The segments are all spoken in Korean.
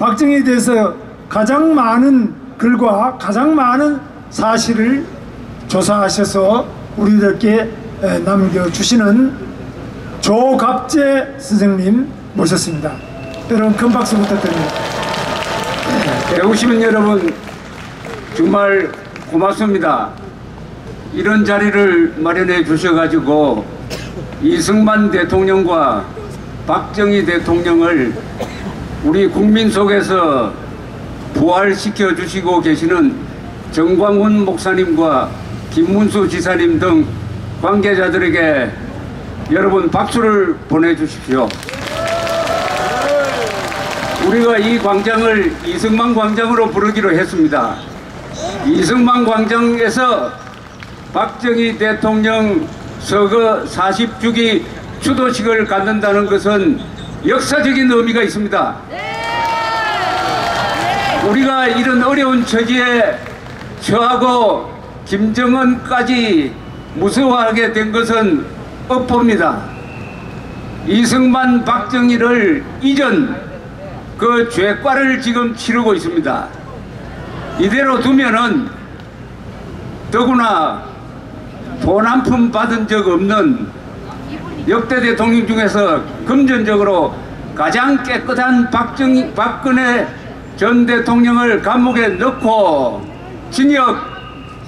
박정희에 대해서 가장 많은 글과 가장 많은 사실을 조사하셔서 우리들께 남겨주시는 조갑재 선생님 모셨습니다. 여러분 큰 박수 부탁드립니다. 배우시민 여러분 정말 고맙습니다. 이런 자리를 마련해 주셔가지고 이승만 대통령과 박정희 대통령을 우리 국민 속에서 부활시켜 주시고 계시는 정광훈 목사님과 김문수 지사님 등 관계자들에게 여러분 박수를 보내주십시오. 우리가 이 광장을 이승만 광장으로 부르기로 했습니다. 이승만 광장에서 박정희 대통령 서거 40주기 추도식을 갖는다는 것은 역사적인 의미가 있습니다. 우리가 이런 어려운 처지에 처하고 김정은까지 무서워하게 된 것은 엇봅니다. 이승만 박정희를 잊은 그 죄과를 지금 치르고 있습니다. 이대로 두면은 더구나 돈 한 푼 받은 적 없는 역대 대통령 중에서 금전적으로 가장 깨끗한 박근혜 전 대통령을 감옥에 넣고 징역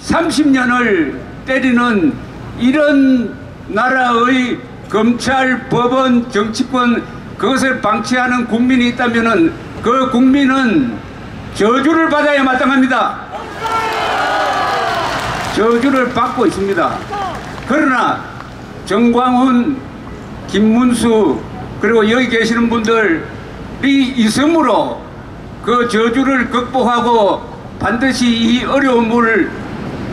30년을 때리는 이런 나라의 검찰, 법원, 정치권 그것을 방치하는 국민이 있다면은 그 국민은 저주를 받아야 마땅합니다. 저주를 받고 있습니다. 그러나 정광훈, 김문수 그리고 여기 계시는 분들이 있음으로 그 저주를 극복하고 반드시 이 어려움을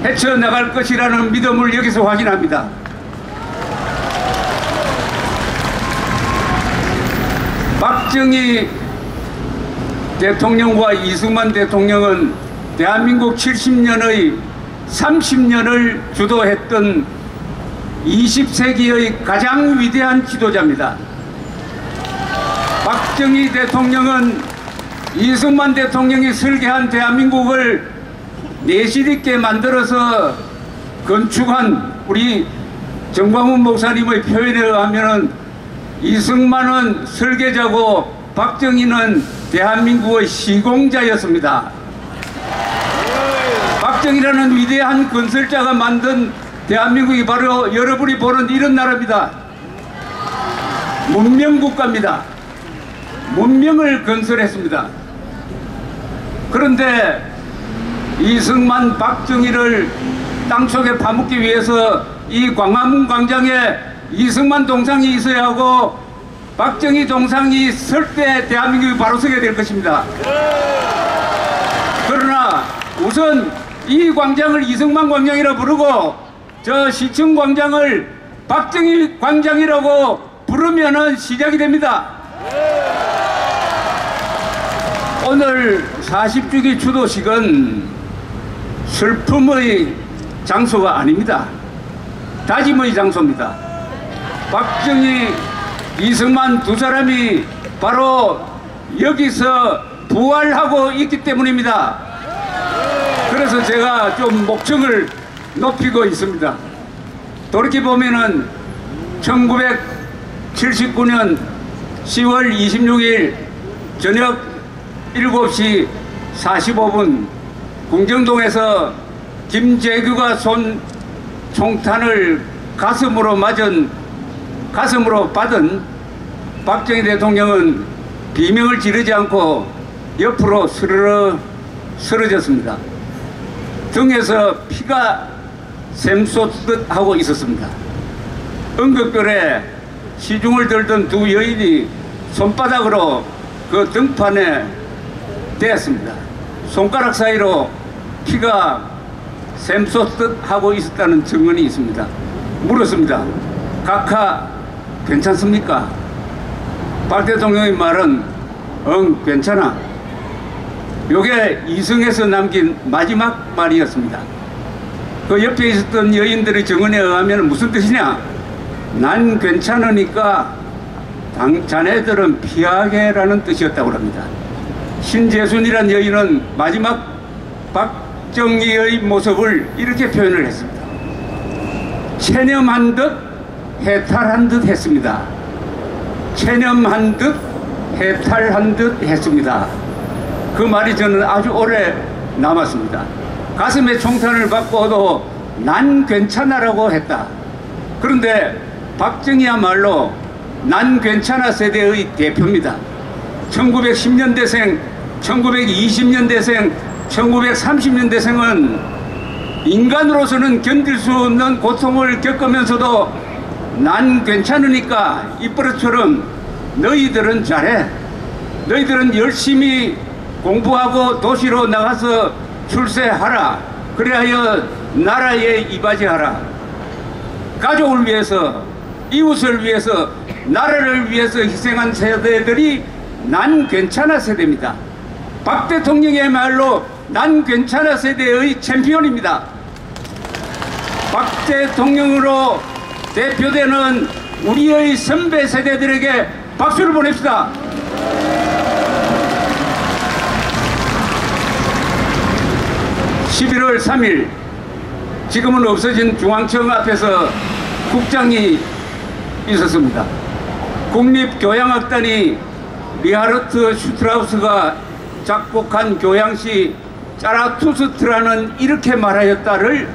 헤쳐나갈 것이라는 믿음을 여기서 확인합니다. 박정희 대통령과 이승만 대통령은 대한민국 70년의 30년을 주도했던 20세기의 가장 위대한 지도자입니다. 박정희 대통령은 이승만 대통령이 설계한 대한민국을 내실 있게 만들어서 건축한 우리 정광훈 목사님의 표현에 의하면 이승만은 설계자고 박정희는 대한민국의 시공자였습니다. 박정희라는 위대한 건설자가 만든 대한민국이 바로 여러분이 보는 이런 나라입니다. 문명국가입니다. 문명을 건설했습니다. 그런데 이승만 박정희를 땅속에 파묻기 위해서 이 광화문 광장에 이승만 동상이 있어야 하고 박정희 동상이 설 때 대한민국이 바로 서게 될 것입니다. 그러나 우선 이 광장을 이승만 광장이라 부르고 저 시청 광장을 박정희 광장이라고 부르면은 시작이 됩니다. 오늘 40주기 추도식은 슬픔의 장소가 아닙니다. 다짐의 장소입니다. 박정희, 이승만 두 사람이 바로 여기서 부활하고 있기 때문입니다. 그래서 제가 좀 목청을 높이고 있습니다. 돌이켜보면은 1979년 10월 26일 저녁 7시 45분 궁정동에서 김재규가 쏜 총탄을 가슴으로 받은 박정희 대통령은 비명을 지르지 않고 옆으로 쓰러졌습니다. 등에서 피가 샘솟듯 하고 있었습니다. 응급결에 시중을 들던 두 여인이 손바닥으로 그 등판에 대었습니다. 손가락 사이로 피가 샘솟듯 하고 있었다는 증언이 있습니다. 물었습니다. 각하 괜찮습니까? 박 대통령의 말은 응 괜찮아. 요게 이승에서 남긴 마지막 말이었습니다. 그 옆에 있었던 여인들의 증언에 의하면 무슨 뜻이냐? 난 괜찮으니까 자네들은 피하게라는 뜻이었다고 합니다. 신재순이란 여인은 마지막 박정희의 모습을 이렇게 표현을 했습니다. 체념한 듯 해탈한 듯 했습니다. 체념한 듯 해탈한 듯 했습니다. 그 말이 저는 아주 오래 남았습니다. 가슴에 총탄을 받고도 난 괜찮아라고 했다. 그런데 박정희야말로 난 괜찮아 세대의 대표입니다. 1910년대생, 1920년대생, 1930년대생은 인간으로서는 견딜 수 없는 고통을 겪으면서도 난 괜찮으니까 이버릇처럼 너희들은 잘해. 너희들은 열심히 공부하고 도시로 나가서 출세하라. 그리하여 나라에 이바지하라. 가족을 위해서, 이웃을 위해서, 나라를 위해서 희생한 세대들이 난 괜찮아 세대입니다. 박 대통령의 말로 난 괜찮아 세대의 챔피언입니다. 박 대통령으로 대표되는 우리의 선배 세대들에게 박수를 보냅시다. (11월 3일) 지금은 없어진 중앙청 앞에서 국장이 있었습니다. 국립교향악단이 리하르트 슈트라우스가 작곡한 교향시 짜라투스트라는 이렇게 말하였다를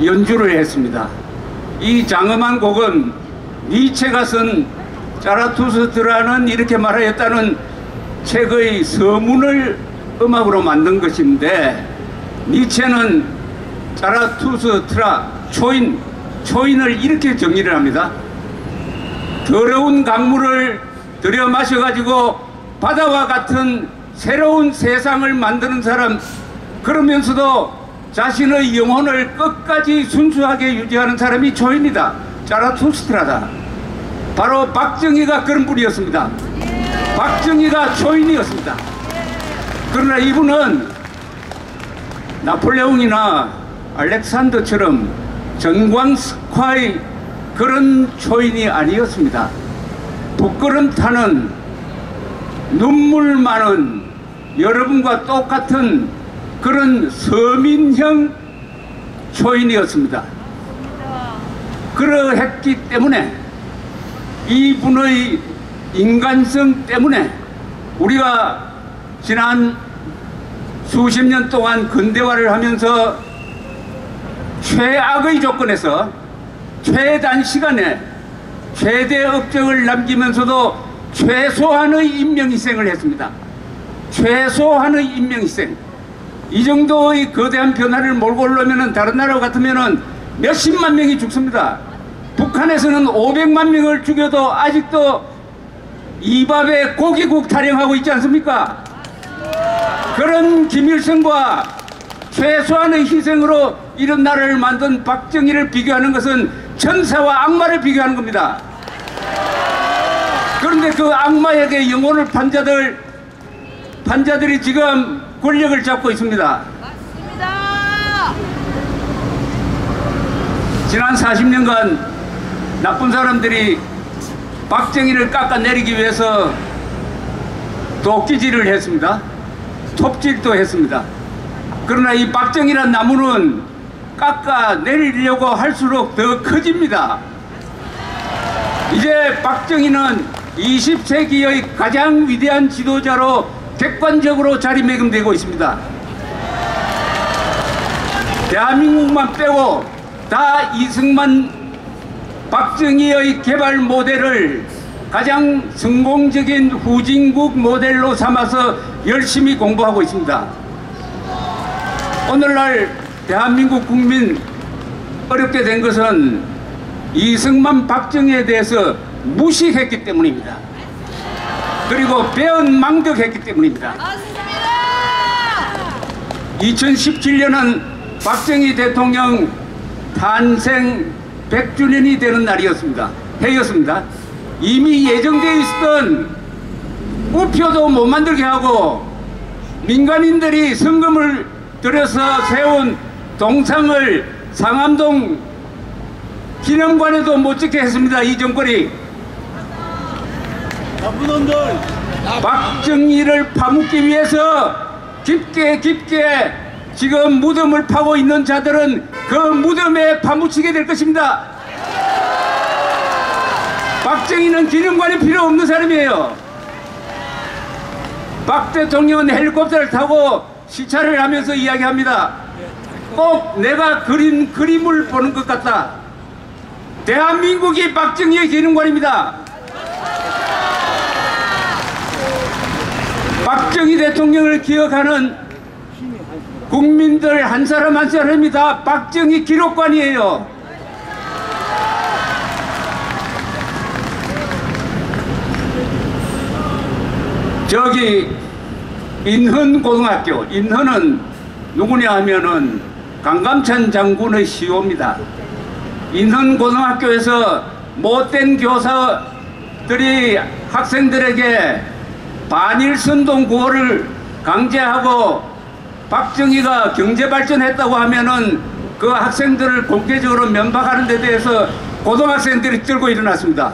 연주를 했습니다. 이 장엄한 곡은 니체가 쓴 짜라투스트라는 이렇게 말하였다는 책의 서문을 음악으로 만든 것인데, 니체는 짜라투스트라 초인을 이렇게 정의를 합니다. 더러운 강물을 들여 마셔가지고 바다와 같은 새로운 세상을 만드는 사람, 그러면서도 자신의 영혼을 끝까지 순수하게 유지하는 사람이 초인이다. 짜라투스트라다. 바로 박정희가 그런 분이었습니다. 박정희가 초인이었습니다. 그러나 이분은 나폴레옹이나 알렉산더처럼 전광스카의 그런 초인이 아니었습니다. 부끄럼 타는 눈물 많은 여러분과 똑같은 그런 서민형 초인이었습니다. 그러했기 때문에 이분의 인간성 때문에 우리가 지난 수십 년 동안 근대화를 하면서 최악의 조건에서 최단 시간에 최대 업적을 남기면서도 최소한의 인명희생을 했습니다. 최소한의 인명희생. 이 정도의 거대한 변화를 몰고 오려면 다른 나라 같으면 몇십만 명이 죽습니다. 북한에서는 500만 명을 죽여도 아직도 이 밥에 고기국 타령하고 있지 않습니까? 그런 김일성과 최소한의 희생으로 이런 나라를 만든 박정희를 비교하는 것은 천사와 악마를 비교하는 겁니다. 그런데 그 악마에게 영혼을 판자들이 지금 권력을 잡고 있습니다. 맞습니다. 지난 40년간 나쁜 사람들이 박정희를 깎아내리기 위해서 도끼질을 했습니다. 톱질도 했습니다. 그러나 이 박정희란 나무는 깎아내리려고 할수록 더 커집니다. 이제 박정희는 20세기의 가장 위대한 지도자로 객관적으로 자리매김되고 있습니다. 대한민국만 빼고 다 이승만 박정희의 개발 모델을 가장 성공적인 후진국 모델로 삼아서 열심히 공부하고 있습니다. 오늘날 대한민국 국민 어렵게 된 것은 이승만 박정희에 대해서 무식했기 때문입니다. 그리고 배은망덕했기 때문입니다. 맞습니다. 2017년은 박정희 대통령 탄생 100주년이 되는 날이었습니다. 해였습니다. 이미 예정되어 있었던 우표도 못 만들게 하고 민간인들이 성금을 들여서 세운 동상을 상암동 기념관에도 못 찍게 했습니다. 이 정권이. 나쁜 놈들 박정희를 파묻기 위해서 깊게 지금 무덤을 파고 있는 자들은 그 무덤에 파묻히게 될 것입니다. 박정희는 기념관이 필요 없는 사람이에요. 박 대통령은 헬리콥터를 타고 시찰을 하면서 이야기합니다. 꼭 내가 그린 그림을 보는 것 같다. 대한민국이 박정희의 기념관입니다. 박정희 대통령을 기억하는 국민들 한 사람 한 사람이 다 박정희 기록관이에요. 저기 인헌고등학교, 인헌은 누구냐 하면은 강감찬 장군의 시호입니다. 인헌고등학교에서 못된 교사들이 학생들에게 반일선동 구호를 강제하고 박정희가 경제발전했다고 하면은 그 학생들을 공개적으로 면박하는 데 대해서 고등학생들이 들고 일어났습니다.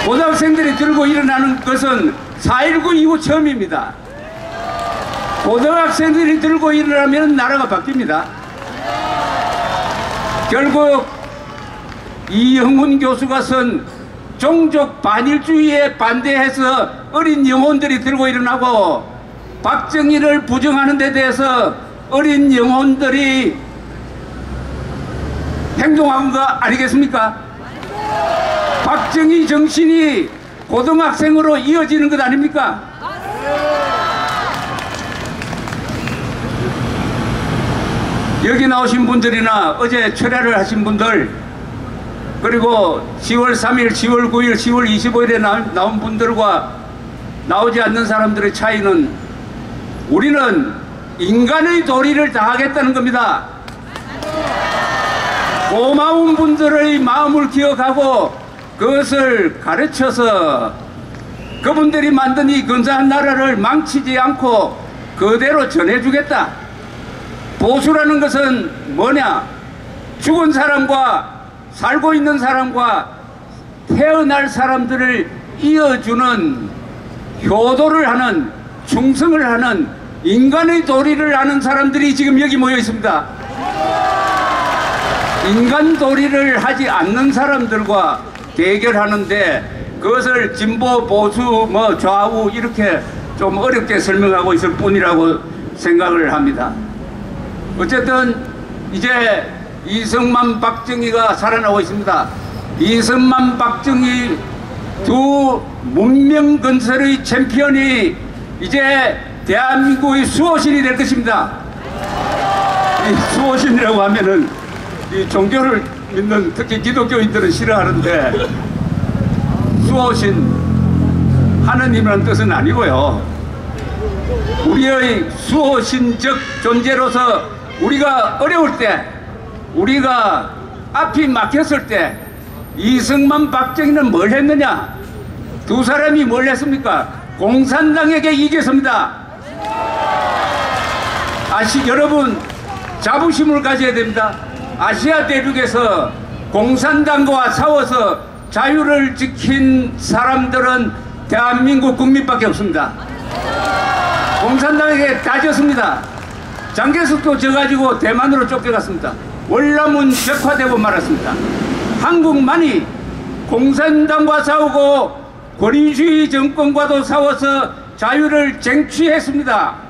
고등학생들이 들고 일어나는 것은 4.19 이후 처음입니다. 고등학생들이 들고 일어나면 나라가 바뀝니다. 결국 이영훈 교수가 쓴 종족 반일주의에 반대해서 어린 영혼들이 들고 일어나고 박정희를 부정하는 데 대해서 어린 영혼들이 행동한 거 아니겠습니까? 박정희 정신이 고등학생으로 이어지는 것 아닙니까? 여기 나오신 분들이나 어제 철야를 하신 분들, 그리고 10월 3일, 10월 9일, 10월 25일에 나온 분들과 나오지 않는 사람들의 차이는 우리는 인간의 도리를 다하겠다는 겁니다. 고마운 분들의 마음을 기억하고 그것을 가르쳐서 그분들이 만든 이 근사한 나라를 망치지 않고 그대로 전해주겠다. 보수라는 것은 뭐냐? 죽은 사람과 살고 있는 사람과 태어날 사람들을 이어주는 효도를 하는, 충성을 하는, 인간의 도리를 하는 사람들이 지금 여기 모여 있습니다. 인간 도리를 하지 않는 사람들과 대결하는데 그것을 진보, 보수, 뭐 좌우 이렇게 좀 어렵게 설명하고 있을 뿐이라고 생각을 합니다. 어쨌든 이제 이승만, 박정희가 살아나고 있습니다. 이승만, 박정희 두 문명 건설의 챔피언이 이제 대한민국의 수호신이 될 것입니다. 이 수호신이라고 하면은 이 종교를 믿는 특히 기독교인들은 싫어하는데 수호신 하느님이라는 뜻은 아니고요. 우리의 수호신적 존재로서 우리가 어려울 때, 우리가 앞이 막혔을 때 이승만, 박정희는 뭘 했느냐? 두 사람이 뭘 했습니까? 공산당에게 이겼습니다. 여러분 자부심을 가져야 됩니다. 아시아 대륙에서 공산당과 싸워서 자유를 지킨 사람들은 대한민국 국민밖에 없습니다. 공산당에게 다 졌습니다. 장개석도 져가지고 대만으로 쫓겨갔습니다. 월남은 벽화되고 말았습니다. 한국만이 공산당과 싸우고 권위주의 정권과도 싸워서 자유를 쟁취했습니다.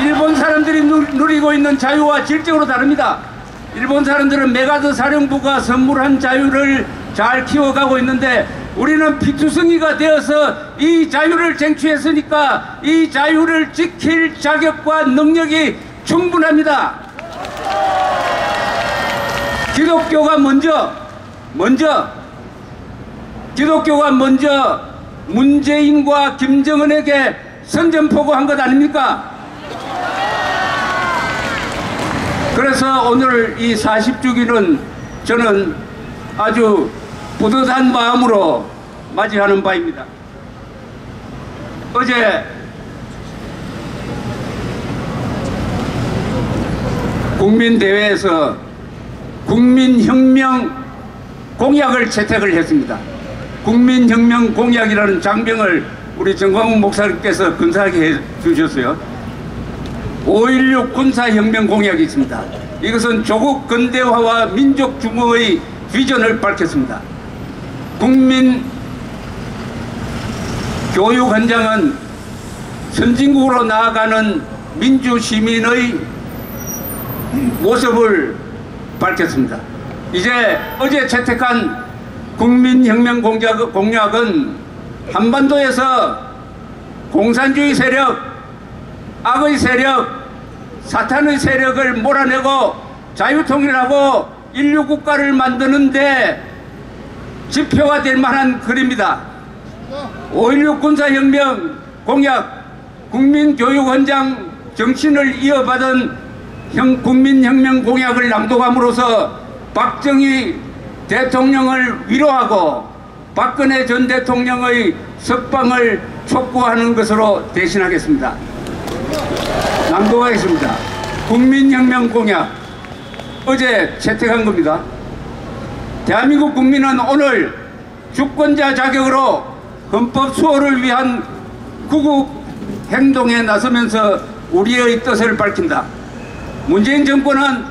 일본 사람들이 누리고 있는 자유와 질적으로 다릅니다. 일본 사람들은 메가드 사령부가 선물한 자유를 잘 키워가고 있는데 우리는 피투성이가 되어서 이 자유를 쟁취했으니까 이 자유를 지킬 자격과 능력이 충분합니다. 기독교가 먼저 문재인과 김정은에게 선전포고한 것 아닙니까? 그래서 오늘 이 40주기는 저는 아주 뿌듯한 마음으로 맞이하는 바입니다. 어제 국민대회에서 국민혁명 공약을 채택을 했습니다. 국민혁명 공약이라는 장병을 우리 정광훈 목사님께서 근사하게 해주셨어요. 5.16 군사혁명 공약이 있습니다. 이것은 조국 근대화와 민족 중흥의 비전을 밝혔습니다. 국민 교육 현장은 선진국으로 나아가는 민주시민의 모습을 밝혔습니다. 이제 어제 채택한 국민혁명 공약은 한반도에서 공산주의 세력, 악의 세력, 사탄의 세력을 몰아내고 자유통일하고 인류국가를 만드는데 지표가 될 만한 글입니다. 5.16 군사혁명 공약, 국민교육 현장 정신을 이어받은 국민혁명 공약을 낭독함으로써 박정희 대통령을 위로하고 박근혜 전 대통령의 석방을 촉구하는 것으로 대신하겠습니다. 낭독하겠습니다. 국민혁명 공약, 어제 채택한 겁니다. 대한민국 국민은 오늘 주권자 자격으로 헌법 수호를 위한 구국 행동에 나서면서 우리의 뜻을 밝힌다. 문재인 정권은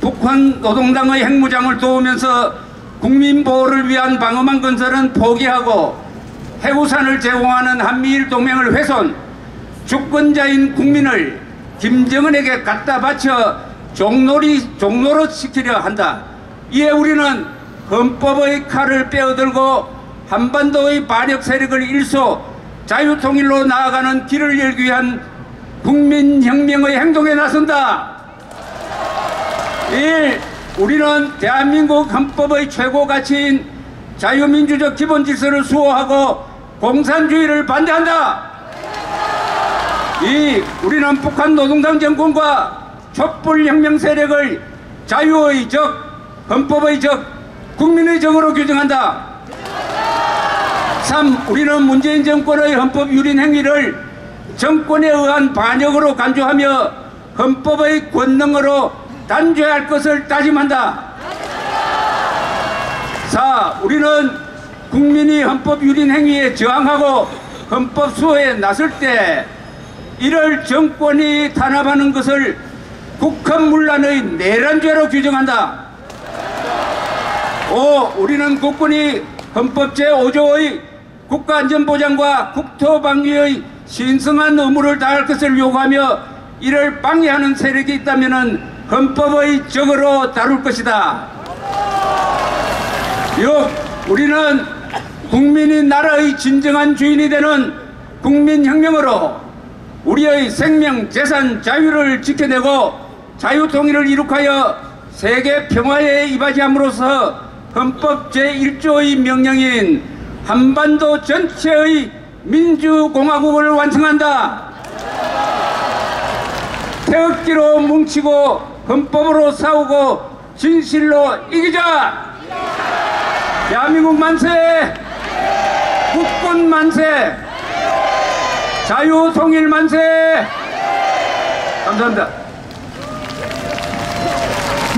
북한 노동당의 핵무장을 도우면서 국민보호를 위한 방어망 건설은 포기하고 해우산을 제공하는 한미일 동맹을 훼손, 주권자인 국민을 김정은에게 갖다 바쳐 종로로 시키려 한다. 이에 우리는 헌법의 칼을 빼어들고 한반도의 반역 세력을 일소 자유통일로 나아가는 길을 열기 위한 국민혁명의 행동에 나선다. 1. 우리는 대한민국 헌법의 최고 가치인 자유민주적 기본질서를 수호하고 공산주의를 반대한다. 2. 우리는 북한 노동당 정권과 촛불혁명 세력을 자유의 적, 헌법의 적, 국민의 적으로 규정한다. 3. 우리는 문재인 정권의 헌법 유린 행위를 정권에 의한 반역으로 간주하며 헌법의 권능으로 단죄할 것을 다짐한다. 4. 우리는 국민이 헌법 유린 행위에 저항하고 헌법 수호에 나설 때 이를 정권이 탄압하는 것을 국헌문란의 내란죄로 규정한다. 5. 우리는 국군이 헌법 제5조의 국가안전보장과 국토방위의 신성한 의무를 다할 것을 요구하며 이를 방해하는 세력이 있다면 헌법의 적으로 다룰 것이다. 6. 우리는 국민이 나라의 진정한 주인이 되는 국민혁명으로 우리의 생명, 재산, 자유를 지켜내고 자유통일을 이룩하여 세계 평화에 이바지함으로써 헌법 제1조의 명령인 한반도 전체의 민주공화국을 완성한다. 태극기로 뭉치고 헌법으로 싸우고 진실로 이기자. 대한민국 만세, 국군 만세, 자유통일 만세. 감사합니다.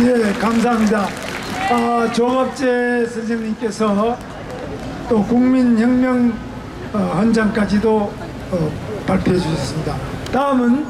예, 감사합니다. 조갑재 선생님께서 또 국민혁명 헌장까지도 발표해 주셨습니다. 다음은